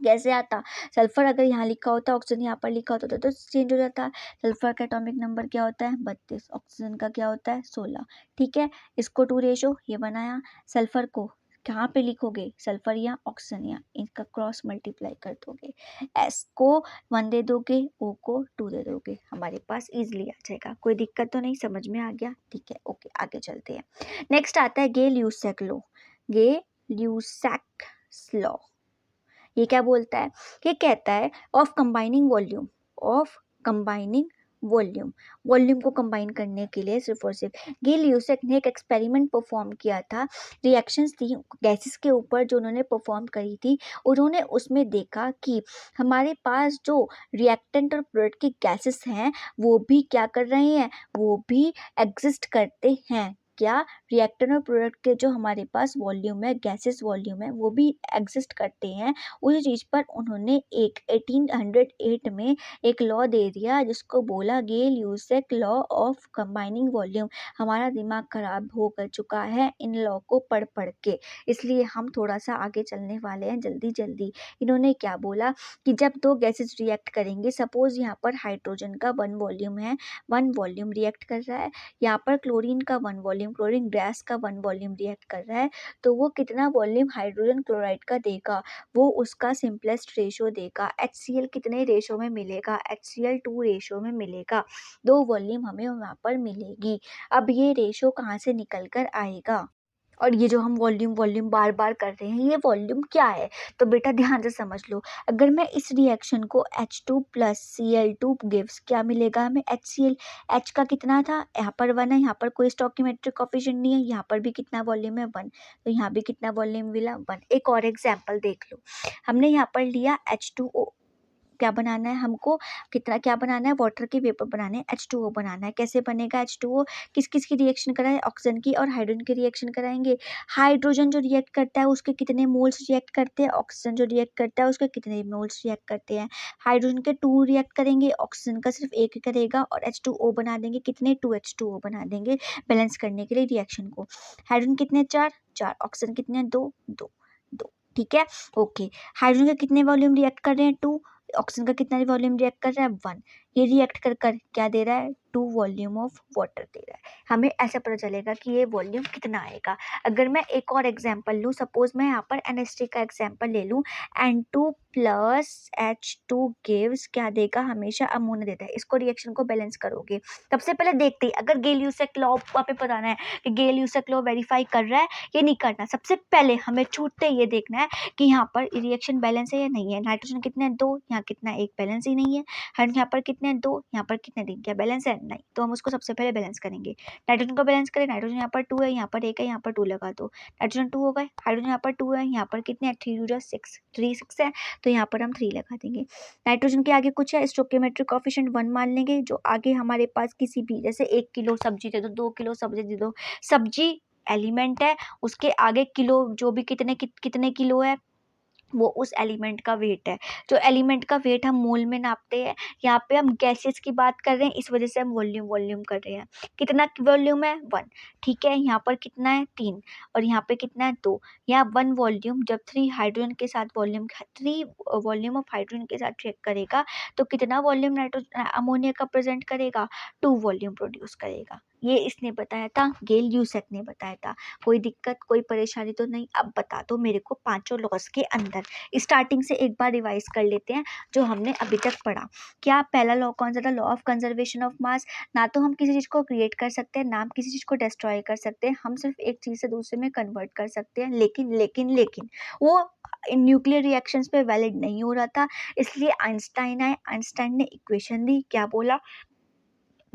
कैसे आता? सल्फर अगर यहाँ लिखा होता, ऑक्सीजन यहाँ पर लिखा होता तो चेंज हो जाता। सल्फर का एटॉमिक नंबर क्या होता है? 32। ऑक्सीजन का क्या होता है? 16, ठीक है। इसको 2 रेशो ये बनाया। सल्फर को कहाँ पे लिखोगे? सल्फर या ऑक्सीजन, या इनका क्रॉस मल्टीप्लाई कर दोगे। S को 1 दे दोगे, O को 2 दे दोगे, हमारे पास इजिली आ जाएगा। कोई दिक्कत तो नहीं? समझ में आ गया? ठीक है, ओके आगे चलते हैं। नेक्स्ट आता है गे ल्यूसेक लॉ। ये क्या बोलता है? ये कहता है ऑफ कंबाइनिंग वॉल्यूम को कंबाइन करने के लिए सिर्फ और सिर्फ गे ल्यूसेक ने एक एक्सपेरिमेंट परफॉर्म किया था। रिएक्शंस थी गैसेस के ऊपर जो उन्होंने परफॉर्म करी थी। उन्होंने उसमें देखा कि हमारे पास जो रिएक्टेंट और प्रोडक्ट की गैसेस हैं वो भी क्या कर रहे हैं? वो भी एग्जिस्ट करते हैं। क्या? रिएक्टेंट और प्रोडक्ट के जो हमारे पास वॉल्यूम है, गैसेस वॉल्यूम है, वो भी एग्जिस्ट करते हैं। उस चीज़ पर उन्होंने एक 1808 में एक लॉ दे दिया जिसको बोला गे ल्यूसेक लॉ ऑफ कंबाइनिंग वॉल्यूम। हमारा दिमाग खराब हो कर चुका है इन लॉ को पढ़ के, इसलिए हम थोड़ा सा आगे चलने वाले हैं जल्दी। इन्होंने क्या बोला कि जब 2 गैसेस रिएक्ट करेंगे, सपोज यहाँ पर हाइड्रोजन का 1 वॉल्यूम है, 1 वॉल्यूम रिएक्ट कर रहा है, यहाँ पर क्लोरीन का 1 वॉल्यूम सोडियम क्लोरीन गैस का 1 वॉल्यूम रिएक्ट कर रहा है तो वो कितना वॉल्यूम हाइड्रोजन क्लोराइड का देगा, वो उसका सिंपलेस्ट रेशो देगा। HCl कितने रेशो में मिलेगा, HCl 2 रेशो में मिलेगा, 2 वॉल्यूम हमें वहाँ पर मिलेगी। अब ये रेशो कहाँ से निकल कर आएगा, और ये जो हम वॉल्यूम वॉल्यूम बार बार कर रहे हैं ये वॉल्यूम क्या है, तो बेटा ध्यान से समझ लो। अगर मैं इस रिएक्शन को H2 प्लस Cl2 गिव्स क्या मिलेगा हमें, HCl। H का कितना था, यहाँ पर 1 है, यहाँ पर कोई स्टोइकियोमेट्रिक कोफिशिएंट नहीं है, यहाँ पर भी कितना वॉल्यूम है 1, तो यहाँ भी कितना वॉल्यूम मिला 1। एक और एग्जाम्पल देख लो, हमने यहाँ पर लिया H2O, क्या बनाना है हमको, कितना क्या बनाना है, वाटर के वेपर बनाने हैं, H2O बनाना है। कैसे बनेगा H2O, किस किस की रिएक्शन कराए, ऑक्सीजन की और हाइड्रोजन की रिएक्शन कराएंगे। हाइड्रोजन जो रिएक्ट करता है उसके कितने मोल्स रिएक्ट करते हैं, ऑक्सीजन जो रिएक्ट करता है उसके कितने मोल्स रिएक्ट करते हैं। हाइड्रोजन के 2 रिएक्ट करेंगे, ऑक्सीजन का सिर्फ 1 करेगा और H2O बना देंगे, कितने 2H2O बना देंगे बैलेंस करने के लिए रिएक्शन को। हाइड्रोजन कितने 4, ऑक्सीजन कितने 2, 2। ठीक है, ओके। हाइड्रोजन के कितने वॉल्यूम रिएक्ट कर रहे हैं 2, ऑक्सीजन का कितना वॉल्यूम रिएक्ट कर रहा है 1। ये रिएक्ट कर कर क्या दे रहा है 2 वॉल्यूम ऑफ वाटर दे रहा है। हमें ऐसा पता चलेगा कि ये वॉल्यूम कितना आएगा। अगर मैं एक और एग्जांपल लूँ, सपोज मैं यहाँ पर NH3 का एग्जांपल ले लूँ, N2 प्लस H2 गिव्स क्या देगा, हमेशा अमोनिया देता है। इसको रिएक्शन को बैलेंस करोगे, सबसे पहले देखते ही अगर गेल-यूसेक लॉ वहाँ पे बताना है कि गेल-यूसेक लॉ वेरीफाई कर रहा है ये नहीं करना, सबसे पहले हमें छूटते ये देखना है कि यहाँ पर रिएक्शन बैलेंस है या नहीं है। नाइट्रोजन कितने 2, यहाँ कितना 1, बैलेंस ही नहीं है। हाइड्रोजन यहाँ पर कितने 2, यहाँ पर कितने 3, क्या बैलेंस है नहीं, तो हम उसको सबसे पहले बैलेंस करेंगे। नाइट्रोजन को बैलेंस करें, नाइट्रोजन यहाँ पर 2 है, यहाँ पर 1 है, यहाँ पर 2 लगा दो, नाइट्रोजन 2 हो गए। हाइड्रोजन यहाँ पर 2 है, यहाँ पर कितने हैं 3 2 6, 3 6 है, तो यहाँ पर हम 3 लगा देंगे। नाइट्रोजन के आगे कुछ है, स्टोइकियोमेट्रिक कोफिशिएंट 1 मान लेंगे। जो आगे हमारे पास किसी भी, जैसे 1 किलो सब्जी दे दो, 2 किलो सब्जी दे दो, सब्जी एलिमेंट है, उसके आगे किलो जो भी कितने किलो है वो उस एलिमेंट का वेट है। जो एलिमेंट का वेट हम मोल में नापते हैं, यहाँ पे हम गैसेस की बात कर रहे हैं, इस वजह से हम वॉल्यूम वॉल्यूम कर रहे हैं। कितना वॉल्यूम है 1, ठीक है। यहाँ पर कितना है 3 और यहाँ पे कितना है 2। यहाँ 1 वॉल्यूम जब 3 हाइड्रोजन के साथ 3 वॉल्यूम ऑफ हाइड्रोजन के साथ रिएक्ट करेगा तो कितना वॉल्यूम नाइट्रोजन अमोनिया का प्रेजेंट करेगा, 2 वॉल्यूम प्रोड्यूस करेगा। ये इसने बताया था, गेल-यूसेक ने बताया था। कोई दिक्कत कोई परेशानी तो नहीं। अब बता दो मेरे को पांचों लॉस के अंदर, स्टार्टिंग से एक बार रिवाइज कर लेते हैं जो हमने अभी तक पढ़ा। क्या पहला लॉ कौन सा था, law of conservation of mass. ना तो हम किसी चीज़ को क्रिएट कर सकते हैं, ना हम किसी चीज़ को डिस्ट्रॉय कर सकते हैं, हम सिर्फ एक चीज़ से दूसरे में कन्वर्ट कर सकते हैं। लेकिन वो न्यूक्लियर रिएक्शंस पे वैलिड नहीं हो रहा था, इसलिए आइंस्टाइन आए, आइंस्टाइन ने इक्वेशन दी, क्या बोला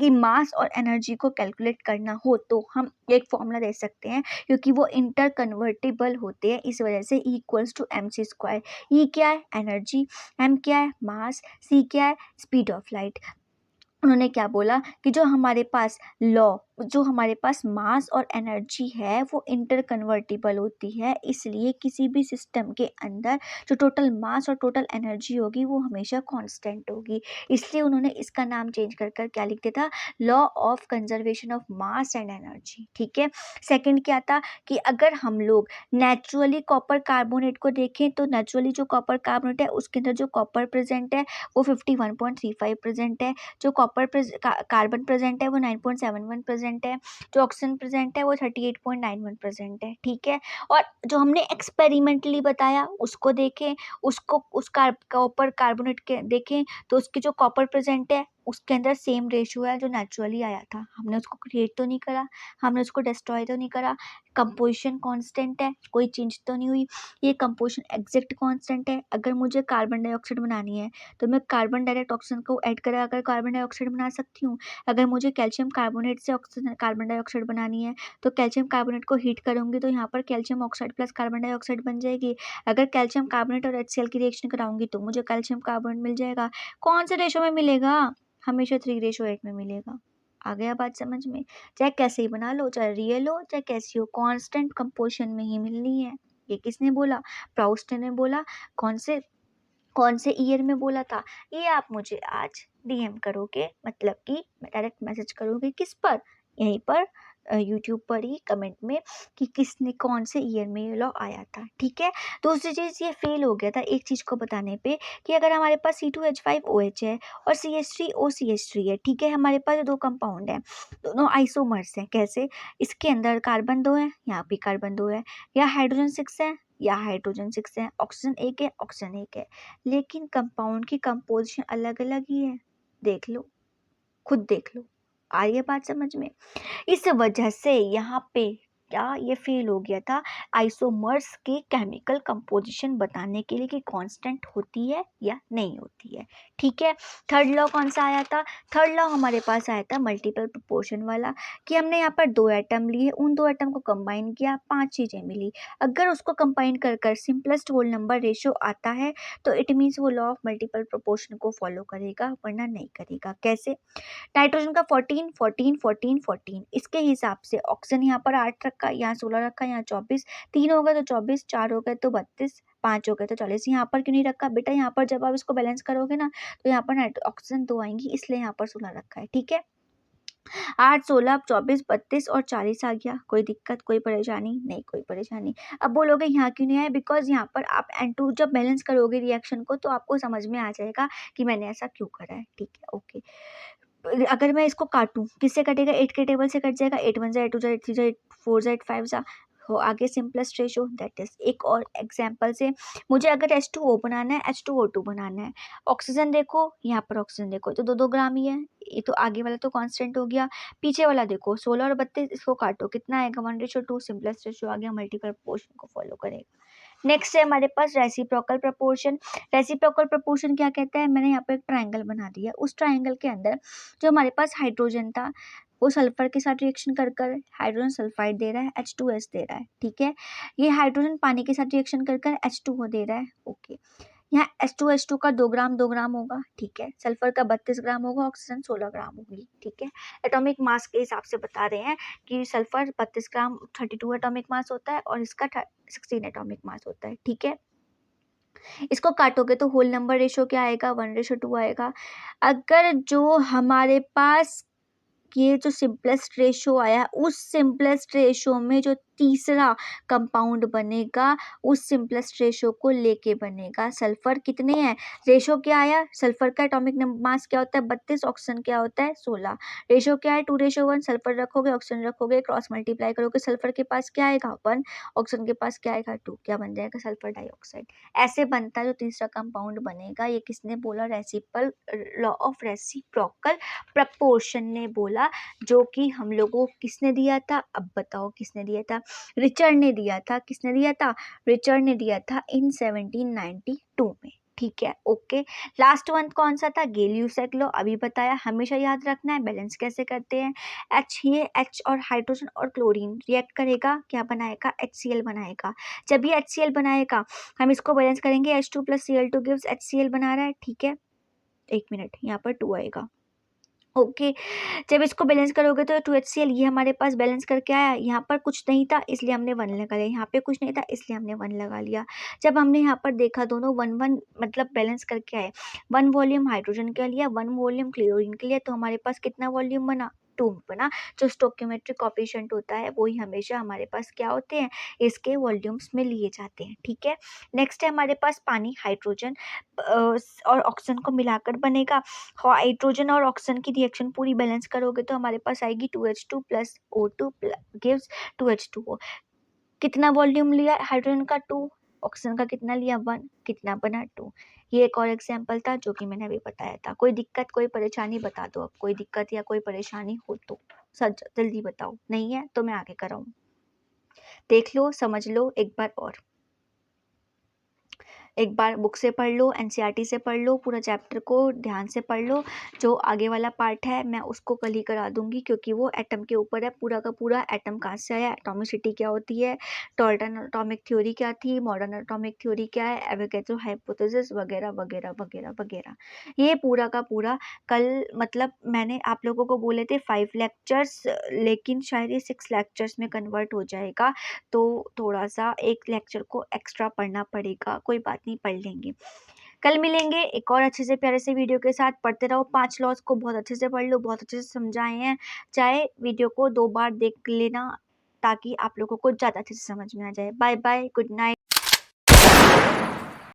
कि मास और एनर्जी को कैलकुलेट करना हो तो हम एक फॉर्मूला दे सकते हैं, क्योंकि वो इंटर कन्वर्टिबल होते हैं, इस वजह से E = mc²। ई क्या है एनर्जी, एम क्या है मास, सी क्या है स्पीड ऑफ लाइट। उन्होंने क्या बोला कि जो हमारे पास मास और एनर्जी है वो इंटर कन्वर्टिबल होती है, इसलिए किसी भी सिस्टम के अंदर जो टोटल मास और टोटल एनर्जी होगी वो हमेशा कांस्टेंट होगी। इसलिए उन्होंने इसका नाम चेंज कर क्या लिख दिया था, law of conservation of mass and energy. ठीक है। सेकंड क्या था कि अगर हम लोग नेचुरली कॉपर कार्बोनेट को देखें तो नेचुरली जो कॉपर कार्बोनेट है उसके अंदर जो कॉपर प्रेजेंट है वो 51.35 प्रेजेंट है, जो कार्बन प्रेजेंट है वो 9.71 प्रेजेंट है, जो ऑक्सीजन प्रेजेंट है वो 38.91 प्रेजेंट है। ठीक है। और जो हमने एक्सपेरिमेंटली बताया उसको देखें, उसको उस कॉपर कार्बोनेट के देखें तो उसके जो कॉपर प्रेजेंट है उसके अंदर सेम रेशियो है जो नेचुरली आया था। हमने उसको क्रिएट तो नहीं करा, हमने उसको डिस्ट्रॉय तो नहीं करा, कंपोजिशन कांस्टेंट है, कोई चेंज तो नहीं हुई, ये कंपोजिशन एग्जैक्ट कांस्टेंट है। अगर मुझे कार्बन डाइऑक्साइड बनानी है तो मैं कार्बन डाइरेक्ट ऑक्सीजन को ऐड करा अगर कार्बन डाइऑक्साइड बना सकती हूँ। अगर मुझे कैल्शियम कार्बोनेट से ऑक्सीजन कार्बन डाइऑक्साइड बनानी है तो कैल्शियम कार्बोनेट को हीट करूँगी तो यहाँ पर calcium oxide plus carbon dioxide बन जाएगी। अगर कैल्शियम कार्बोनेट और HCl की रिएक्शन कराऊंगी तो मुझे कैल्शियम कार्बोनेट मिल जाएगा। कौन से रेशो में मिलेगा, हमेशा 3:8 में मिलेगा। आ गया बात समझ में। चाहे कैसे ही बना लो, चाहे रियल हो चाहे कैसी हो, कांस्टेंट कंपोजिशन में ही मिलनी है। ये किसने बोला, प्राउस्ट ने बोला। कौन से ईयर में बोला था, ये आप मुझे आज DM करोगे, मतलब कि डायरेक्ट मैसेज करोगे किस पर, यहीं पर यूट्यूब पर ही कमेंट में कि किसने कौन से ईयर में ये लॉ आया था, ठीक है। दूसरी चीज़ ये फेल हो गया था एक चीज़ को बताने पे कि अगर हमारे पास C2H5OH है और CH3OCH3 है, ठीक है, हमारे पास 2 कंपाउंड हैं, दोनों आइसोमर्स हैं। कैसे? इसके अंदर कार्बन 2 है, यहाँ भी कार्बन 2 है, या हाइड्रोजन 6 है या हाइड्रोजन 6 है, ऑक्सीजन 1 है, ऑक्सीजन 1 है, लेकिन कंपाउंड की कंपोजिशन अलग अलग ही है। देख लो, खुद देख लो, आ रही है बात समझ में? इस वजह से यहाँ पे क्या ये फेल हो गया था आइसोमर्स की केमिकल कंपोजिशन बताने के लिए कि कांस्टेंट होती है या नहीं होती है, ठीक है। थर्ड लॉ कौन सा आया था? थर्ड लॉ हमारे पास आया था मल्टीपल प्रोपोर्शन वाला, कि हमने यहाँ पर 2 एटम लिए, उन 2 एटम को कंबाइन किया, 5 चीज़ें मिली। अगर उसको कंबाइन कर कर सिंपलेस्ट होल नंबर रेशियो आता है तो इट मीन्स वो लॉ ऑफ मल्टीपल प्रोपोर्शन को फॉलो करेगा, वरना नहीं करेगा। कैसे? नाइट्रोजन का 14 14 14 14, इसके हिसाब से ऑक्सीजन यहाँ पर 8 रखा, यहाँ 16 रखा, यहाँ 24, 3 हो गए तो 24, 4 हो गए तो 32, 5 हो गए तो 40। यहाँ पर क्यों नहीं रखा बेटा? यहाँ पर जब आप इसको बैलेंस करोगे ना तो यहाँ पर ऑक्सीजन 2 आएंगी, इसलिए यहाँ पर 16 रखा है, ठीक है। 8 16 24 32 और 40 आ गया। कोई दिक्कत, कोई परेशानी नहीं? कोई परेशानी। अब बोलोगे यहाँ क्यों नहीं आया? बिकॉज यहाँ पर आप N2 जब बैलेंस करोगे रिएक्शन को तो आपको समझ में आ जाएगा कि मैंने ऐसा क्यों करा है, ठीक है, ओके। अगर मैं इसको काटूं, किससे कटेगा? 8 के टेबल से कट जाएगा। 8 1 जा 8 2 जा 8 3 जा 8 4 जा 8 5 जा हो आगे सिंपलेस्ट रेशो, दैट इज। एक और एग्जांपल से, मुझे अगर H2O बनाना है, H2O2 बनाना है, ऑक्सीजन देखो, यहाँ पर ऑक्सीजन देखो तो 2 ग्राम ही है, ये तो आगे वाला तो कांस्टेंट हो गया। पीछे वाला देखो 16 और 32, इसको काटो कितना आएगा? 1:2, सिंपलेस्ट रेशो आ गया, मल्टीपल प्रोपोर्शन को फॉलो करेगा। नेक्स्ट है हमारे पास रेसिप्रोकल प्रपोर्शन। रेसिप्रोकल प्रपोर्शन क्या कहता है? मैंने यहाँ पे एक ट्राइंगल बना दिया, उस ट्राइंगल के अंदर जो हमारे पास हाइड्रोजन था वो सल्फर के साथ रिएक्शन कर कर हाइड्रोजन सल्फाइड दे रहा है, H2S दे रहा है, ठीक है। ये हाइड्रोजन पानी के साथ रिएक्शन कर कर H2O दे रहा है, ओके। यहाँ H2H2 का 2 ग्राम होगा, ठीक है। सल्फर का 32 ग्राम होगा, ऑक्सीजन 16 ग्राम होगी, ठीक है। एटॉमिक मास के हिसाब से बता रहे हैं कि सल्फर 32 ग्राम 32 एटॉमिक मास होता है और इसका 16 एटॉमिक मास होता है, ठीक है। इसको काटोगे तो होल नंबर रेशो क्या आएगा? 1:2 आएगा। अगर जो हमारे पास ये जो सिंपलेस्ट रेशो आया उस सिंपलेस्ट रेशो में जो तीसरा कंपाउंड बनेगा उस सिंपलेस्ट रेशो को लेके बनेगा। सल्फर कितने हैं? रेशो क्या आया? सल्फर का एटॉमिक मास क्या होता है? 32, ऑक्सीजन क्या होता है? 16। रेशो क्या है? 2:1। सल्फर रखोगे, ऑक्सीजन रखोगे, क्रॉस मल्टीप्लाई करोगे, सल्फर के पास क्या आएगा? 1, ऑक्सीजन के पास क्या आएगा? 2। क्या बन जाएगा? Sulphur dioxide. ऐसे बनता है जो तीसरा कंपाउंड बनेगा। ये किसने बोला? रेसिपल लॉ ऑफ रेसिप्रोकल प्रपोर्शन ने बोला, जो कि हम लोगों को किसने दिया था? अब बताओ किसने दिया था? रिचर्ड ने दिया था। किसने दिया था? रिचर्ड ने दिया था इन 1792 में, ठीक है, ओके। लास्ट वन कौन सा था? गेलियोसेक लॉ, अभी बताया, हमेशा याद रखना है। बैलेंस कैसे करते हैं? ये H और हाइड्रोजन और क्लोरीन रिएक्ट करेगा, क्या बनाएगा? HCl बनाएगा। जब ये HCl बनाएगा हम इसको बैलेंस करेंगे, H2 + Cl2 गिव्स HCl बना रहा है, ठीक है। 1 मिनट, यहाँ पर 2 आएगा, ओके। जब इसको बैलेंस करोगे तो 2HCl ये हमारे पास बैलेंस करके आया। यहाँ पर कुछ नहीं था इसलिए हमने 1 लगा लिया, यहाँ पे कुछ नहीं था इसलिए हमने 1 लगा लिया। जब हमने यहाँ पर देखा दोनों 1 1 मतलब बैलेंस करके आए, 1 वॉल्यूम हाइड्रोजन का लिया, 1 वॉल्यूम क्लोरीन के लिया, तो हमारे पास कितना वॉल्यूम बना? 2 बना। जो स्टोकियोमेट्रिक कोफिशिएंट होता है वही हमेशा हमारे पास क्या होते हैं? इसके वॉल्यूम्स में लिए जाते हैं, ठीक है। नेक्स्ट है हमारे पास पानी, हाइड्रोजन और ऑक्सीजन को मिलाकर बनेगा। हाइड्रोजन और ऑक्सीजन की रिएक्शन पूरी बैलेंस करोगे तो हमारे पास आएगी 2H2 + O2 गिव्स 2H2O। कितना वॉल्यूम लिया हाइड्रोजन का? 2। ऑक्सीजन का कितना लिया? 1। कितना बना? 2। ये एक और एग्जाम्पल था जो कि मैंने अभी बताया था। कोई दिक्कत, कोई परेशानी बता दो। अब कोई दिक्कत या कोई परेशानी हो तो सच जल्दी बताओ, नहीं है तो मैं आगे कराऊँ। देख लो, समझ लो एक बार और, एक बार बुक से पढ़ लो, NCERT से पढ़ लो, पूरा चैप्टर को ध्यान से पढ़ लो। जो आगे वाला पार्ट है मैं उसको कल ही करा दूंगी क्योंकि वो एटम के ऊपर है पूरा का पूरा। एटम कहाँ से आया, एटॉमिसिटी क्या होती है, टॉल्टन एटॉमिक थ्योरी क्या थी, मॉडर्न एटॉमिक थ्योरी क्या है, एवोगैड्रो हाइपोथेसिस वगैरह वगैरह वगैरह वगैरह। ये पूरा का पूरा कल, मतलब मैंने आप लोगों को बोले थे 5 लेक्चर्स, लेकिन शायद ये 6 लेक्चर्स में कन्वर्ट हो जाएगा, तो थोड़ा सा एक लेक्चर को एक्स्ट्रा पढ़ना पड़ेगा। कोई बात नहीं, पढ़ लेंगे। कल मिलेंगे एक और अच्छे से प्यारे से वीडियो के साथ। पढ़ते रहो 5 लॉज को, बहुत अच्छे से पढ़ लो, बहुत अच्छे से समझाए हैं। चाहे वीडियो को 2 बार देख लेना ताकि आप लोगों को ज़्यादा अच्छे से समझ में आ जाए। Bye bye, good night.